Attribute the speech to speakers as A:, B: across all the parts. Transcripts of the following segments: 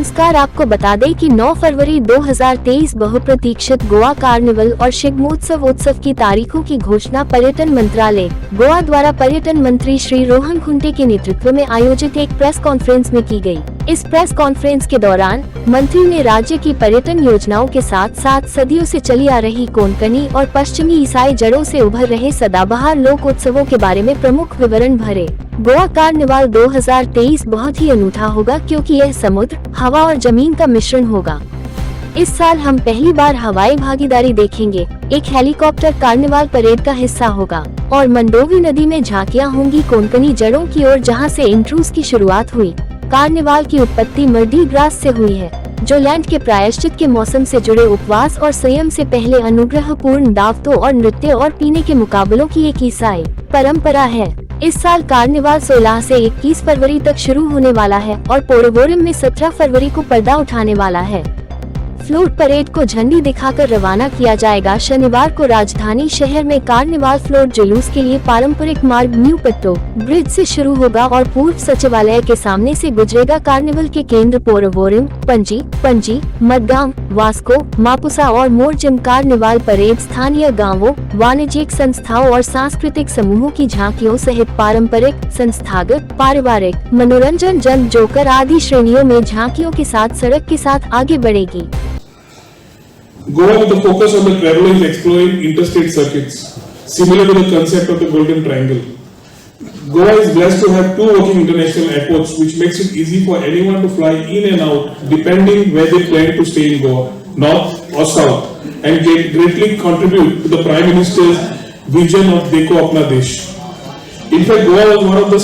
A: नमस्कार, आपको बता दें कि 9 फरवरी 2023 बहुप्रतीक्षित गोवा कार्निवल और शिग्मोत्सव की तारीखों की घोषणा पर्यटन मंत्रालय गोवा द्वारा पर्यटन मंत्री श्री रोहन खुंटे के नेतृत्व में आयोजित एक प्रेस कॉन्फ्रेंस में की गई। इस प्रेस कॉन्फ्रेंस के दौरान मंत्री ने राज्य की पर्यटन योजनाओं के साथ साथ सदियों से चली आ रही कोंकणी और पश्चिमी ईसाई जड़ों से उभर रहे सदाबहार लोक उत्सवों के बारे में प्रमुख विवरण भरे। गोवा कार्निवाल 2023 बहुत ही अनूठा होगा क्योंकि यह समुद्र, हवा और जमीन का मिश्रण होगा। इस साल हम पहली बार हवाई भागीदारी देखेंगे। एक हेलीकॉप्टर कार्निवाल परेड का हिस्सा होगा और मंडोवी नदी में झांकियां होंगी कोंकणी जड़ों की ओर, जहां से इंट्रूस की शुरुआत हुई। कार्निवाल की उत्पत्ति मर्डी ग्रास से हुई है, जो लैंड के प्रायश्चित के मौसम से जुड़े उपवास और संयम से पहले अनुग्रहपूर्ण दावतों और नृत्य और पीने के मुकाबलों की एक ईसाई परंपरा है। इस साल कार्निवाल 16 से 21 फरवरी तक शुरू होने वाला है और पोरवोरम में 17 फरवरी को पर्दा उठाने वाला है। फ्लोट परेड को झंडी दिखाकर रवाना किया जाएगा। शनिवार को राजधानी शहर में कार्निवाल फ्लोट जुलूस के लिए पारंपरिक मार्ग न्यू पट्टो ब्रिज से शुरू होगा और पूर्व सचिवालय के सामने से गुजरेगा। कार्निवल के केंद्र पोरवोरम, पणजी, मडगांव, वास्को, मापुसा और मोरजिम। कार्निवाल परेड स्थानीय गांवों, वाणिज्यिक संस्थाओं और सांस्कृतिक समूहों की झांकियों सहित पारंपरिक, संस्थागत, पारिवारिक, मनोरंजन, जन जोकर आदि श्रेणियों में झांकियों के साथ सड़क के साथ आगे बढ़ेगी।
B: Goa with the focus on the traveler is exploring interstate circuits, similar to the concept of the Golden Triangle. Goa is blessed to have two working international airports, which makes it easy for anyone to fly in and out depending where they plan to stay in Goa, north or south, and greatly contribute to the Prime Minister's vision of Dekho Apna Desh. In fact, Goa was one of the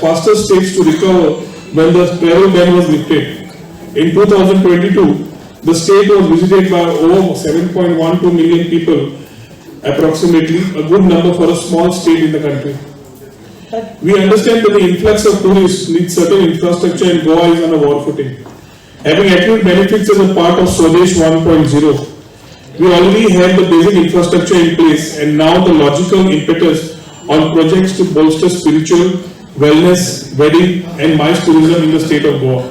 B: fastest states to recover when the travel ban was lifted. In 2022, the state was visited by over 7.12 million people, approximately a good number for a small state in the country. We understand that the influx of tourists needs certain infrastructure and Goa is on a war footing. Having acute benefits as a part of Swadesh 1.0, we already have the basic infrastructure in place and now the logical impetus on projects to bolster spiritual, wellness, wedding and MICE tourism in the state of Goa.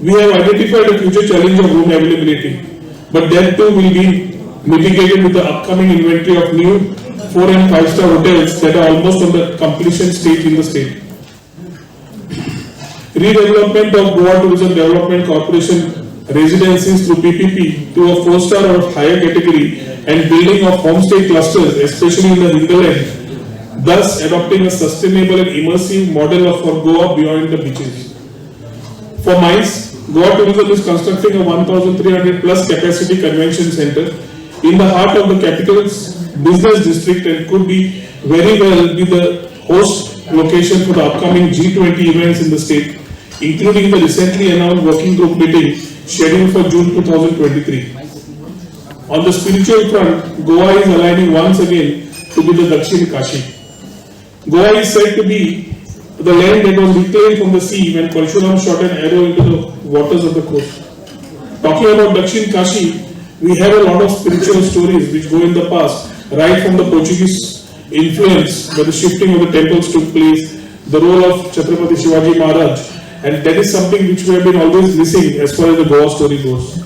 B: We have identified a future challenge of room availability, but that too will be mitigated with the upcoming inventory of new 4 and 5-star hotels that are almost on the completion stage in the state. Redevelopment of Goa Tourism Development Corporation residencies through PPP to a 4-star or higher category and building of homestay clusters, especially in the hinterland, thus adopting a sustainable and immersive model for Goa beyond the beaches. For MICE, Goa Tourism is constructing a 1,300 plus capacity convention center in the heart of the capital's business district and could be very well be the host location for the upcoming G20 events in the state, including the recently announced working group meeting scheduled for June 2023. On the spiritual front, Goa is aligning once again to be the Dakshin Kashi. Goa is said to be the land that was reclaimed from the sea when Parshuram shot an arrow into the waters of the coast. Talking about Dakshin Kashi, we have a lot of spiritual stories which go in the past, right from the Portuguese influence where the shifting of the temples took place, the role of Chhatrapati Shivaji Maharaj, and that is something which we have been always missing as far as the Goa story goes.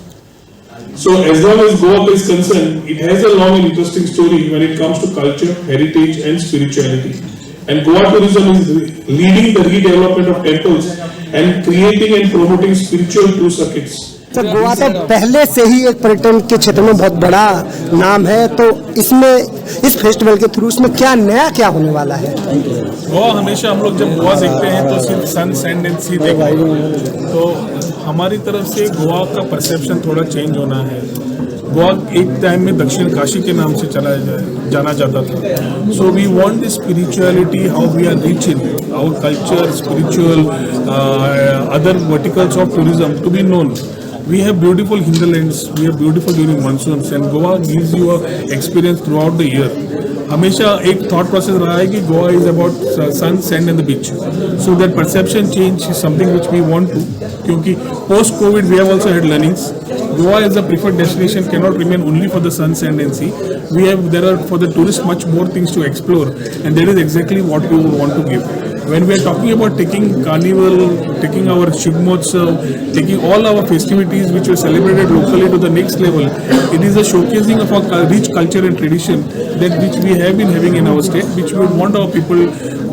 B: So as long as Goa is concerned, it has a long and interesting story when it comes to culture, heritage and spirituality. And Goa Tourism is leading the redevelopment of temples and creating and promoting spiritual tour circuits.
C: Sir, Goa तो पहले से ही एक पर्यटन के क्षेत्र में बहुत बड़ा नाम है, तो इसमें इस फेस्टिवल के थ्रू इसमें क्या होने वाला है?
D: गोवा हमेशा हम लोग जब गोवा देखते हैं तो सिर्फ सन, सैंड एंड सी देखते हैं, तो हमारी तरफ से गोवा का परसेप्शन थोड़ा चेंज होना है। गोवा एक टाइम में दक्षिण काशी के नाम से जाना जाता था। So we want the spirituality, how we are rich in our culture, spiritual other verticals of tourism to be known. We have beautiful hinterlands, we have beautiful during monsoons and Goa gives you a experience throughout the year. हमेशा एक thought process रहा है कि Goa is about sun, sand and the beach. So that perception change is something which we want to, क्योंकि post COVID we have also had learnings. Goa as a preferred destination cannot remain only for the sun, sand and sea. There are for the tourists much more things to explore and that is exactly what we want to give. when we are talking about taking carnival, taking our Shigmotsav, taking all our festivities which were celebrated locally to the next level, it is a showcasing of our rich culture and tradition that which we have been having in our state, which we want our people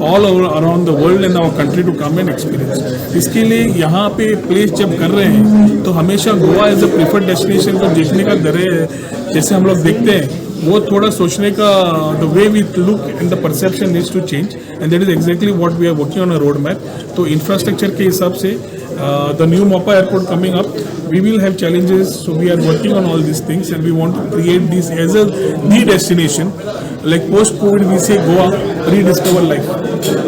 D: all over around the world and our country to come and experience. इसके लिए यहाँ पे place जब कर रहे हैं तो हमेशा Goa as a preferred destination को देखने का दर है, जैसे हम लोग देखते हैं वो थोड़ा सोचने का the way we look and the perception needs to change and that is exactly what we are working on a road map. तो इंफ्रास्ट्रक्चर के हिसाब से the new Mopa airport coming up, we will have challenges, so we are working on all these things and we want to create this as a the destination. Like post COVID we say Goa rediscover life.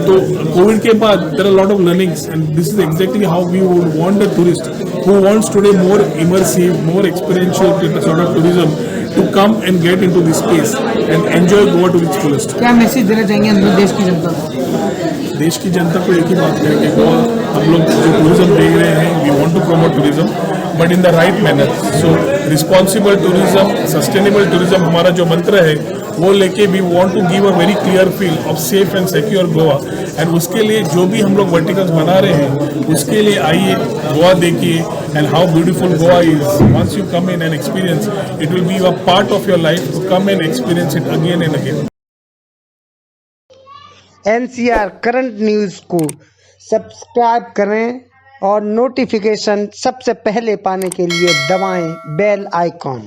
D: So COVID के बाद there are a lot of learnings and this is exactly how we would want the tourist who wants today more immersive, more experiential sort of tourism to come and get into this space and enjoy Goa to its fullest.
E: क्या message देना चाहेंगे हम देश की जनता को?
D: देश की जनता को एक ही बात है कि गोवा हम लोग जो टूरिज्म देख रहे हैं, we want to promote tourism but in the right manner. So responsible tourism, sustainable tourism हमारा जो मंत्र है वो लेके we want to give a very clear feel of safe and secure Goa. And उसके लिए जो भी हम लोग वर्टिकल्स बना रहे हैं उसके लिए आइए, गोवा देखिए and how beautiful Goa is. Once you come in and experience it will be a part of your life to come and experience it again and again.
C: NCR current news को सब्सक्राइब करें और नोटिफिकेशन सबसे पहले पाने के लिए दबाएं bell icon.